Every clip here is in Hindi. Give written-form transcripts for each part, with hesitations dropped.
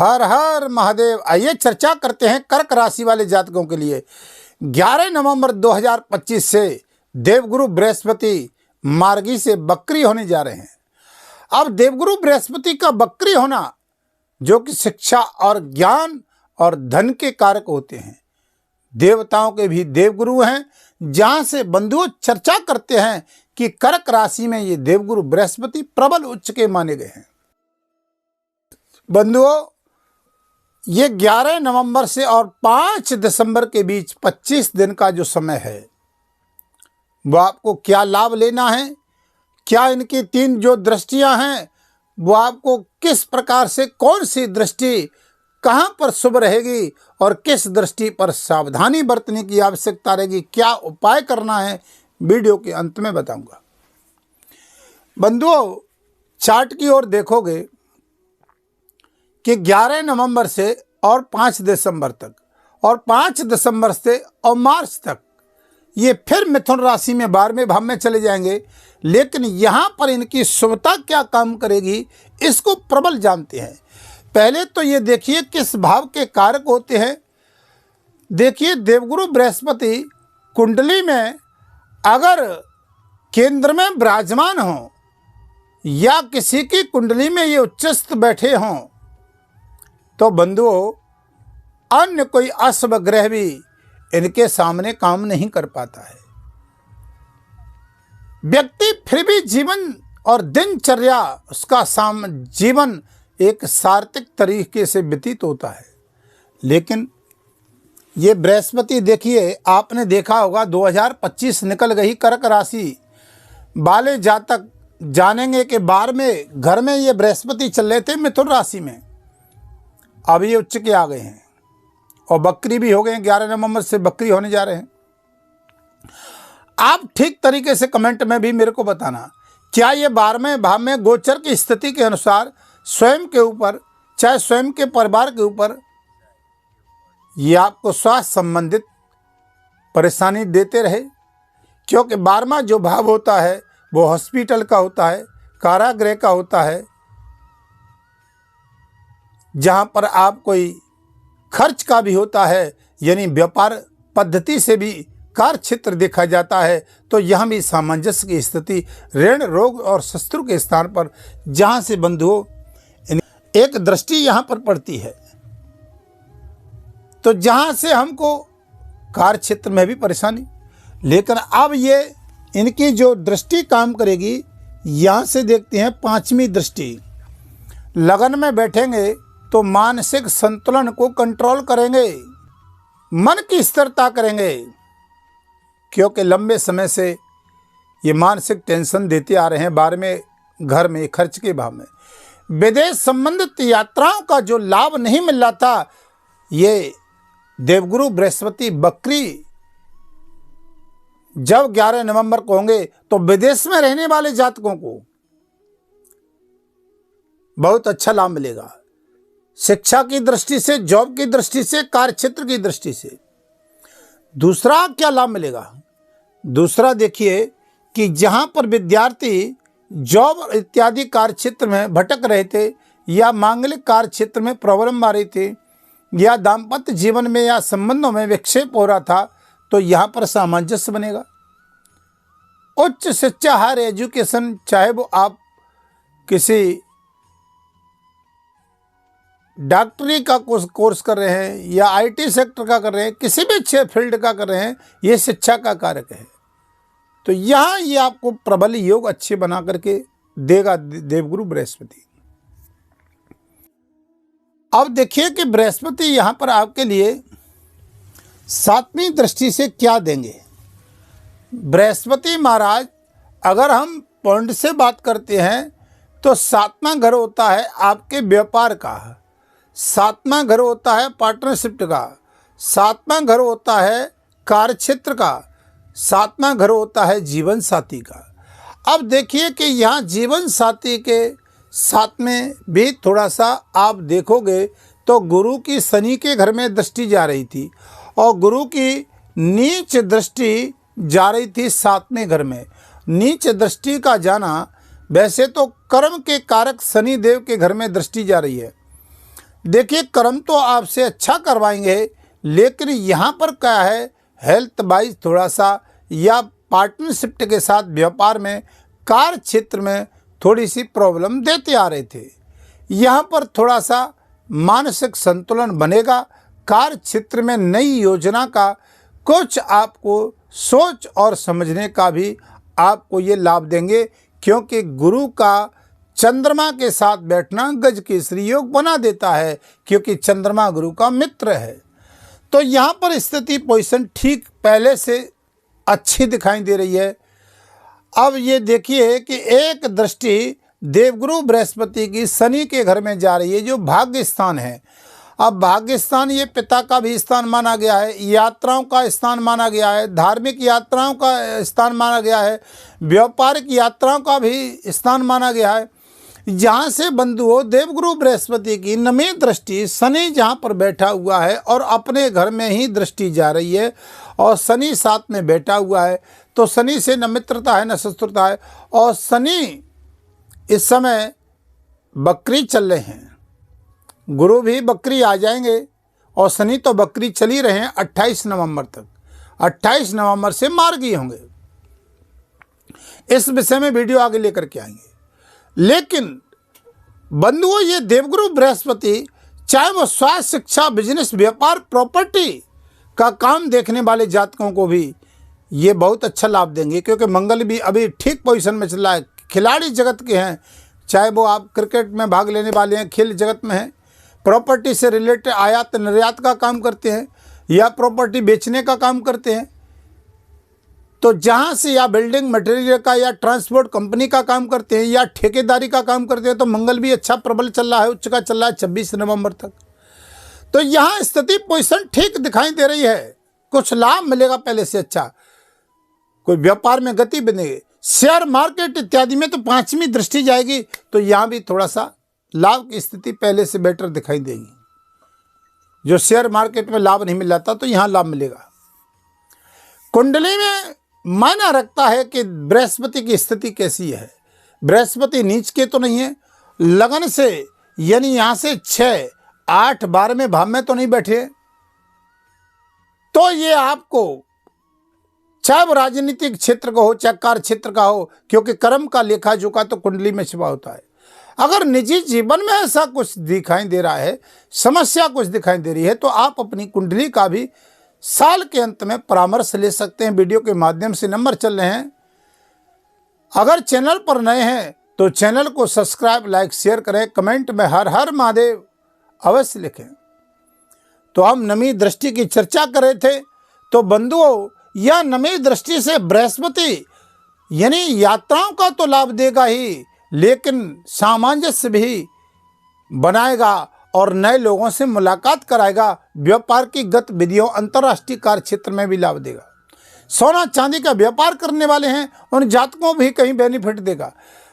हर हर महादेव। आइए चर्चा करते हैं कर्क राशि वाले जातकों के लिए 11 नवंबर 2025 से देवगुरु बृहस्पति मार्गी से बकरी होने जा रहे हैं। अब देवगुरु बृहस्पति का बकरी होना जो कि शिक्षा और ज्ञान और धन के कारक होते हैं, देवताओं के भी देवगुरु हैं, जहां से बंधुओं चर्चा करते हैं कि कर्क राशि में ये देवगुरु बृहस्पति प्रबल उच्च के माने गए हैं। बंधुओं, ये 11 नवंबर से और 5 दिसंबर के बीच 25 दिन का जो समय है, वो आपको क्या लाभ लेना है, क्या इनकी 3 जो दृष्टियां हैं वो आपको किस प्रकार से, कौन सी दृष्टि कहां पर शुभ रहेगी और किस दृष्टि पर सावधानी बरतने की आवश्यकता रहेगी, क्या उपाय करना है, वीडियो के अंत में बताऊंगा। बंधुओं, चार्ट की ओर देखोगे कि 11 नवंबर से और 5 दिसंबर तक और 5 दिसंबर से और मार्च तक ये फिर मिथुन राशि में 12वें भाव में चले जाएंगे। लेकिन यहाँ पर इनकी शुभता क्या काम करेगी, इसको प्रबल जानते हैं। पहले तो ये देखिए किस भाव के कारक होते हैं। देखिए, देवगुरु बृहस्पति कुंडली में अगर केंद्र में विराजमान हो या किसी की कुंडली में ये उच्चस्थ बैठे हों, तो बंधुओं अन्य कोई अशुभ ग्रह भी इनके सामने काम नहीं कर पाता है। व्यक्ति फिर भी जीवन और दिनचर्या उसका जीवन एक सार्थक तरीके से व्यतीत होता है। लेकिन ये बृहस्पति देखिए, आपने देखा होगा 2025 निकल गई, कर्क राशि वाले जातक जानेंगे कि 12वें घर में ये बृहस्पति चल रहे थे मिथुन राशि में, अब ये उच्च के आ गए हैं और बकरी भी हो गए हैं। 11 नवंबर से बकरी होने जा रहे हैं। आप ठीक तरीके से कमेंट में भी मेरे को बताना, क्या ये 12वें भाव में गोचर की स्थिति के अनुसार स्वयं के ऊपर, चाहे स्वयं के परिवार के ऊपर, ये आपको स्वास्थ्य संबंधित परेशानी देते रहे? क्योंकि 12वां जो भाव होता है वो हॉस्पिटल का होता है, कारागृह का होता है, जहां पर आप कोई खर्च का भी होता है, यानी व्यापार पद्धति से भी कार्य क्षेत्र देखा जाता है। तो यहाँ भी सामंजस्य की स्थिति, ऋण, रोग और शत्रु के स्थान पर जहाँ से बंधुओं एक दृष्टि यहाँ पर पड़ती है, तो जहाँ से हमको कार्य क्षेत्र में भी परेशानी। लेकिन अब ये इनकी जो दृष्टि काम करेगी, यहाँ से देखते हैं 5वीं दृष्टि। लगन में बैठेंगे तो मानसिक संतुलन को कंट्रोल करेंगे, मन की स्थिरता करेंगे, क्योंकि लंबे समय से ये मानसिक टेंशन देते आ रहे हैं 12वें घर में, खर्च के भाव में। विदेश संबंधित यात्राओं का जो लाभ नहीं मिल रहा था, ये देवगुरु बृहस्पति बकरी जब 11 नवंबर को होंगे तो विदेश में रहने वाले जातकों को बहुत अच्छा लाभ मिलेगा। शिक्षा की दृष्टि से, जॉब की दृष्टि से, कार्य क्षेत्र की दृष्टि से। दूसरा क्या लाभ मिलेगा? दूसरा देखिए कि जहां पर विद्यार्थी जॉब इत्यादि कार्य क्षेत्र में भटक रहे थे या मांगलिक कार्य क्षेत्र में प्रॉब्लम आ रही थी या दाम्पत्य जीवन में या संबंधों में विक्षेप हो रहा था, तो यहाँ पर सामंजस्य बनेगा। उच्च शिक्षा, हायर एजुकेशन, चाहे वो आप किसी डॉक्टरी का कोर्स कर रहे हैं या आईटी सेक्टर का कर रहे हैं, किसी भी अच्छे फील्ड का कर रहे हैं, ये शिक्षा का कारक है। तो यहाँ ये आपको प्रबल योग अच्छे बना करके देगा देवगुरु बृहस्पति। अब देखिए कि बृहस्पति यहाँ पर आपके लिए 7वीं दृष्टि से क्या देंगे। बृहस्पति महाराज, अगर हम पॉइंट से बात करते हैं तो 7वां घर होता है आपके व्यापार का, 7वां घर होता है पार्टनरशिप का, 7वां घर होता है कार्य क्षेत्र का, 7वां घर होता है जीवन साथी का। अब देखिए कि यहाँ जीवन साथी के साथ में भी थोड़ा सा आप देखोगे तो गुरु की शनि के घर में दृष्टि जा रही थी और गुरु की नीच दृष्टि जा रही थी 7वें घर में। नीच दृष्टि का जाना, वैसे तो कर्म के कारक शनि देव के घर में दृष्टि जा रही है, देखिए कर्म तो आपसे अच्छा करवाएंगे, लेकिन यहाँ पर क्या है, हेल्थ वाइज थोड़ा सा या पार्टनरशिप के साथ व्यापार में, कार्य क्षेत्र में थोड़ी सी प्रॉब्लम देते आ रहे थे। यहाँ पर थोड़ा सा मानसिक संतुलन बनेगा। कार्य क्षेत्र में नई योजना का कुछ आपको सोच और समझने का भी आपको ये लाभ देंगे, क्योंकि गुरु का चंद्रमा के साथ बैठना गज केसरी योग बना देता है, क्योंकि चंद्रमा गुरु का मित्र है। तो यहाँ पर स्थिति पोजीशन ठीक पहले से अच्छी दिखाई दे रही है। अब ये देखिए कि एक दृष्टि देवगुरु बृहस्पति की शनि के घर में जा रही है, जो भाग्य स्थान है। अब भाग्य स्थान ये पिता का भी स्थान माना गया है, यात्राओं का स्थान माना गया है, धार्मिक यात्राओं का स्थान माना गया है, व्यापारिक यात्राओं का भी स्थान माना गया है। जहाँ से बंधुओं देवगुरु बृहस्पति की नवी दृष्टि शनि जहाँ पर बैठा हुआ है और अपने घर में ही दृष्टि जा रही है, और शनि साथ में बैठा हुआ है, तो शनि से न मित्रता है न शत्रुता है। और शनि इस समय बकरी चल रहे हैं, गुरु भी बकरी आ जाएंगे, और शनि तो बकरी चल ही रहे हैं 28 नवंबर तक। 28 नवंबर से मार्गी होंगे। इस विषय में वीडियो आगे लेकर के आएंगे। लेकिन बंधुओं ये देवगुरु बृहस्पति चाहे वो स्वास्थ्य, शिक्षा, बिजनेस, व्यापार, प्रॉपर्टी का काम देखने वाले जातकों को भी ये बहुत अच्छा लाभ देंगे, क्योंकि मंगल भी अभी ठीक पोजीशन में चल रहा है। खिलाड़ी जगत के हैं, चाहे वो आप क्रिकेट में भाग लेने वाले हैं, खेल जगत में हैं, प्रॉपर्टी से रिलेटेड आयात निर्यात का काम करते हैं, या प्रॉपर्टी बेचने का काम करते हैं, तो जहाँ से या बिल्डिंग मटेरियल का या ट्रांसपोर्ट कंपनी का काम करते हैं या ठेकेदारी का काम करते हैं, तो मंगल भी अच्छा प्रबल चल रहा है, उच्च का चल रहा है 26 नवंबर तक। तो यहाँ स्थिति पोजीशन ठीक दिखाई दे रही है, कुछ लाभ मिलेगा पहले से अच्छा, कोई व्यापार में गति बनेगी, शेयर मार्केट इत्यादि में तो 5वीं दृष्टि जाएगी, तो यहाँ भी थोड़ा सा लाभ की स्थिति पहले से बेटर दिखाई देगी। जो शेयर मार्केट में लाभ नहीं मिल रहा था, तो यहाँ लाभ मिलेगा। कुंडली में मायना रखता है कि बृहस्पति की स्थिति कैसी है। बृहस्पति नीच के तो नहीं है, लगन से यानी यहाँ से 6, 8, 12वें भाव में तो नहीं बैठे, तो ये आपको चाहे वो राजनीतिक क्षेत्र का हो चाहे कार्य क्षेत्र का हो, क्योंकि कर्म का लेखा जोखा तो कुंडली में छिपा होता है। अगर निजी जीवन में ऐसा कुछ दिखाई दे रहा है, समस्या कुछ दिखाई दे रही है, तो आप अपनी कुंडली का भी साल के अंत में परामर्श ले सकते हैं। वीडियो के माध्यम से नंबर चल रहे हैं। अगर चैनल पर नए हैं तो चैनल को सब्सक्राइब, लाइक, शेयर करें, कमेंट में हर हर महादेव अवश्य लिखें। तो हम नवी दृष्टि की चर्चा कर रहे थे। तो बंधुओं यह नवी दृष्टि से बृहस्पति यानी यात्राओं का तो लाभ देगा ही, लेकिन सामंजस्य भी बनाएगा और नए लोगों से मुलाकात कराएगा। व्यापार की गतिविधियों, अंतर्राष्ट्रीय कार्य क्षेत्र में भी लाभ देगा। सोना चांदी का व्यापार करने वाले हैं उन जातकों भी कहीं बेनिफिट देगा।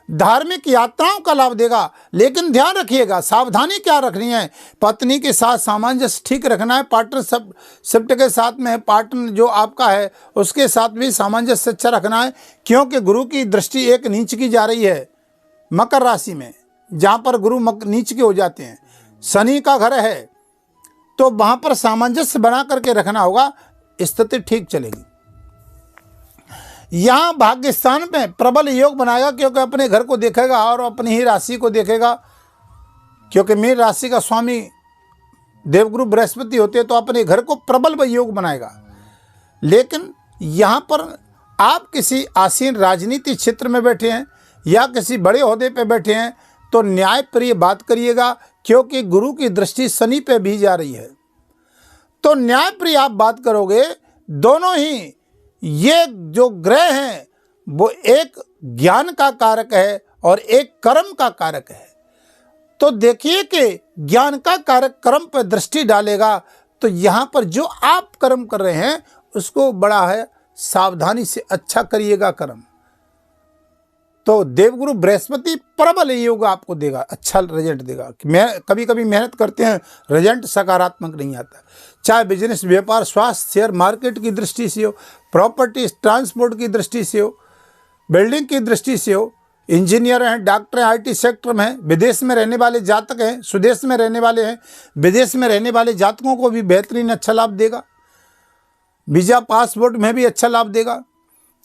धार्मिक यात्राओं का लाभ देगा, लेकिन ध्यान रखिएगा सावधानी क्या रखनी है। पत्नी के साथ सामंजस्य ठीक रखना है। पार्टनरशिप के साथ में पार्टनर जो आपका है उसके साथ भी सामंजस्य अच्छा रखना है, क्योंकि गुरु की दृष्टि एक नीच की जा रही है मकर राशि में, जहाँ पर गुरु नीच के हो जाते हैं। शनि का घर है, तो वहाँ पर सामंजस्य बना करके रखना होगा, स्थिति ठीक चलेगी। यहाँ भाग्य स्थान में प्रबल योग बनाएगा, क्योंकि अपने घर को देखेगा और अपनी ही राशि को देखेगा, क्योंकि मीन राशि का स्वामी देवगुरु बृहस्पति होते हैं, तो अपने घर को प्रबल योग बनाएगा। लेकिन यहाँ पर आप किसी आसीन राजनीति क्षेत्र में बैठे हैं या किसी बड़े ओहदे पे बैठे हैं, तो न्यायप्रिय बात करिएगा, क्योंकि गुरु की दृष्टि शनि पे भी जा रही है। तो न्यायप्रिय आप बात करोगे। दोनों ही ये जो ग्रह हैं वो एक ज्ञान का कारक है और एक कर्म का कारक है। तो देखिए कि ज्ञान का कारक कर्म पर दृष्टि डालेगा, तो यहाँ पर जो आप कर्म कर रहे हैं उसको बड़ा है सावधानी से अच्छा करिएगा कर्म। तो देवगुरु बृहस्पति प्रबल योग आपको देगा, अच्छा रिजल्ट देगा। कभी कभी मेहनत करते हैं, रिजल्ट सकारात्मक नहीं आता। चाहे बिजनेस, व्यापार, स्वास्थ्य, शेयर मार्केट की दृष्टि से हो, प्रॉपर्टी ट्रांसपोर्ट की दृष्टि से हो, बिल्डिंग की दृष्टि से हो, इंजीनियर हैं, डॉक्टर हैं, IT सेक्टर में हैं, विदेश में रहने वाले जातक हैं, स्वदेश में रहने वाले हैं, विदेश में रहने वाले जातकों को भी बेहतरीन अच्छा लाभ देगा। वीजा पासपोर्ट में भी अच्छा लाभ देगा।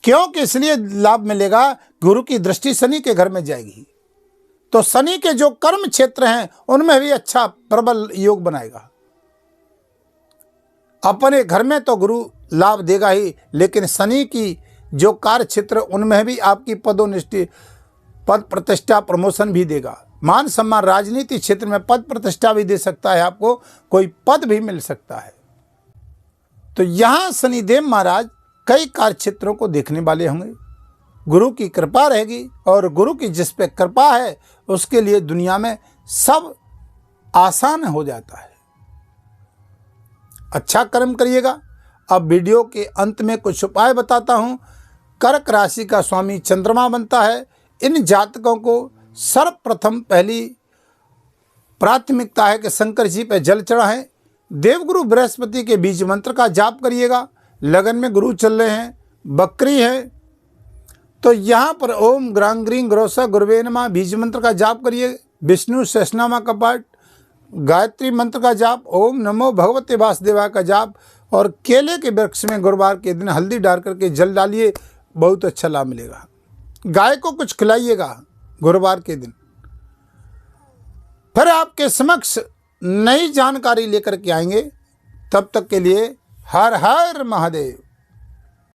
क्योंकि इसलिए लाभ मिलेगा, गुरु की दृष्टि शनि के घर में जाएगी, तो शनि के जो कर्म क्षेत्र हैं उनमें भी अच्छा प्रबल योग बनाएगा। अपने घर में तो गुरु लाभ देगा ही, लेकिन शनि की जो कार्य क्षेत्र उनमें भी आपकी पदोन्नति, पद प्रतिष्ठा, प्रमोशन भी देगा। मान सम्मान, राजनीति क्षेत्र में पद प्रतिष्ठा भी दे सकता है, आपको कोई पद भी मिल सकता है। तो यहाँ शनिदेव महाराज कई कार्य क्षेत्रों को देखने वाले होंगे। गुरु की कृपा रहेगी, और गुरु की जिस पे कृपा है उसके लिए दुनिया में सब आसान हो जाता है। अच्छा कर्म करिएगा। अब वीडियो के अंत में कुछ उपाय बताता हूँ। कर्क राशि का स्वामी चंद्रमा बनता है। इन जातकों को सर्वप्रथम पहली प्राथमिकता है कि शंकर जी पे जल चढ़ाएं। देवगुरु बृहस्पति के बीज मंत्र का जाप करिएगा। लगन में गुरु चल रहे हैं, बकरी है, तो यहाँ पर ओम ग्रांग ग्रीं ग्रोसा गुरुवे नमः बीज मंत्र का जाप करिए। विष्णु सहस्रनामा का पाठ, गायत्री मंत्र का जाप, ओम नमो भगवते वासुदेवाय का जाप, और केले के वृक्ष में गुरुवार के दिन हल्दी डाल करके जल डालिए, बहुत अच्छा लाभ मिलेगा। गाय को कुछ खिलाइएगा गुरुवार के दिन। फिर आपके समक्ष नई जानकारी लेकर के आएंगे। तब तक के लिए हर हर महादेव।